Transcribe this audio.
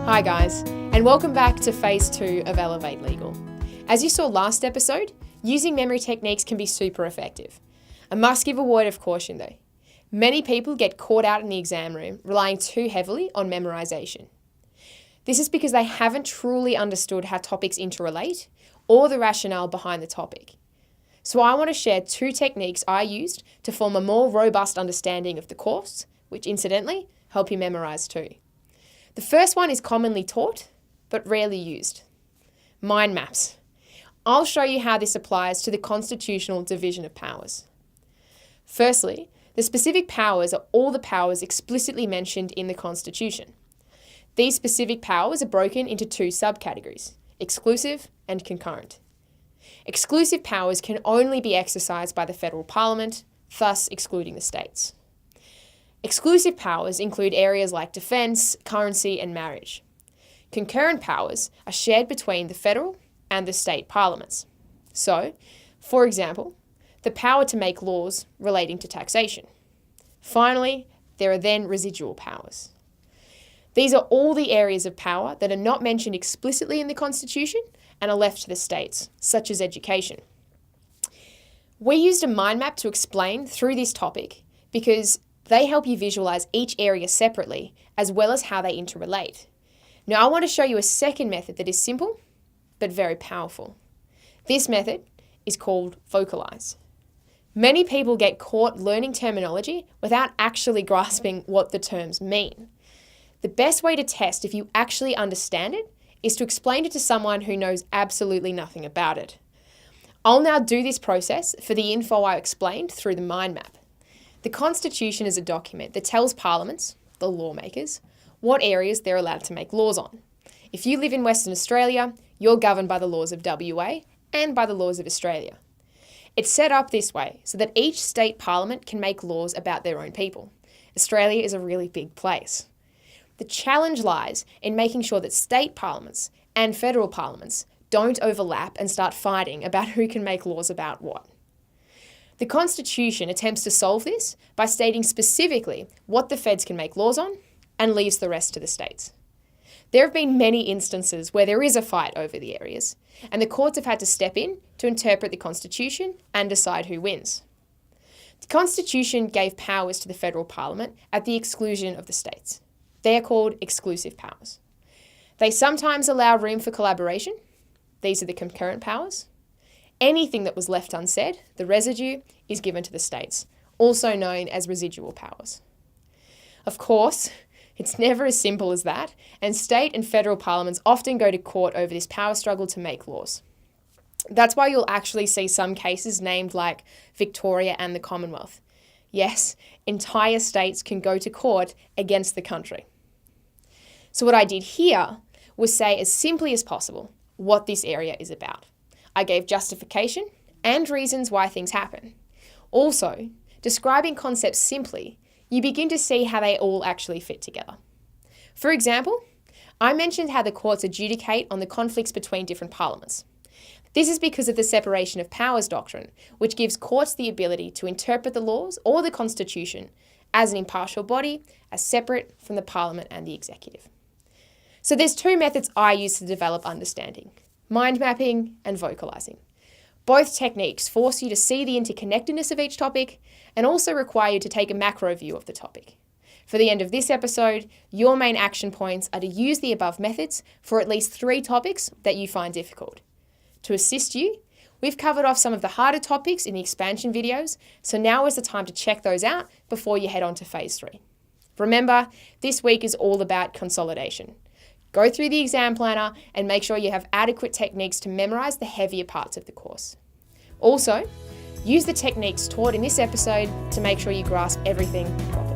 Hi guys, and welcome back to Phase 2 of elevatelegal. As you saw last episode, using memory techniques can be super effective. I must give a word of caution though. Many people get caught out in the exam room relying too heavily on memorization. This is because they haven't truly understood how topics interrelate or the rationale behind the topic. So I want to share 2 techniques I used to form a more robust understanding of the course, which incidentally help you memorize too. The first one is commonly taught, but rarely used. Mind maps. I'll show you how this applies to the constitutional division of powers. Firstly, the specific powers are all the powers explicitly mentioned in the Constitution. These specific powers are broken into 2 subcategories, exclusive and concurrent. Exclusive powers can only be exercised by the federal parliament, thus excluding the states. Exclusive powers include areas like defence, currency and marriage. Concurrent powers are shared between the federal and the state parliaments. So, for example, the power to make laws relating to taxation. Finally, there are then residual powers. These are all the areas of power that are not mentioned explicitly in the Constitution and are left to the states, such as education. We used a mind map to explain through this topic because they help you visualise each area separately, as well as how they interrelate. Now I want to show you a second method that is simple, but very powerful. This method is called Vocalize. Many people get caught learning terminology without actually grasping what the terms mean. The best way to test if you actually understand it is to explain it to someone who knows absolutely nothing about it. I'll now do this process for the info I explained through the mind map. The Constitution is a document that tells parliaments, the lawmakers, what areas they're allowed to make laws on. If you live in Western Australia, you're governed by the laws of WA and by the laws of Australia. It's set up this way so that each state parliament can make laws about their own people. Australia is a really big place. The challenge lies in making sure that state parliaments and federal parliaments don't overlap and start fighting about who can make laws about what. The Constitution attempts to solve this by stating specifically what the feds can make laws on and leaves the rest to the states. There have been many instances where there is a fight over the areas, and the courts have had to step in to interpret the Constitution and decide who wins. The Constitution gave powers to the federal parliament at the exclusion of the states. They are called exclusive powers. They sometimes allow room for collaboration. These are the concurrent powers. Anything that was left unsaid, the residue, is given to the states, also known as residual powers. Of course, it's never as simple as that, and state and federal parliaments often go to court over this power struggle to make laws. That's why you'll actually see some cases named like Victoria and the Commonwealth. Yes, entire states can go to court against the country. So what I did here was say as simply as possible what this area is about. I gave justification and reasons why things happen. Also, describing concepts simply, you begin to see how they all actually fit together. For example, I mentioned how the courts adjudicate on the conflicts between different parliaments. This is because of the separation of powers doctrine, which gives courts the ability to interpret the laws or the Constitution as an impartial body, as separate from the Parliament and the executive. So there's 2 methods I use to develop understanding: mind mapping and vocalizing. Both techniques force you to see the interconnectedness of each topic and also require you to take a macro view of the topic. For the end of this episode, your main action points are to use the above methods for at least 3 topics that you find difficult. To assist you, we've covered off some of the harder topics in the expansion videos, so now is the time to check those out before you head on to Phase 3. Remember, this week is all about consolidation. Go through the exam planner and make sure you have adequate techniques to memorise the heavier parts of the course. Also, use the techniques taught in this episode to make sure you grasp everything properly.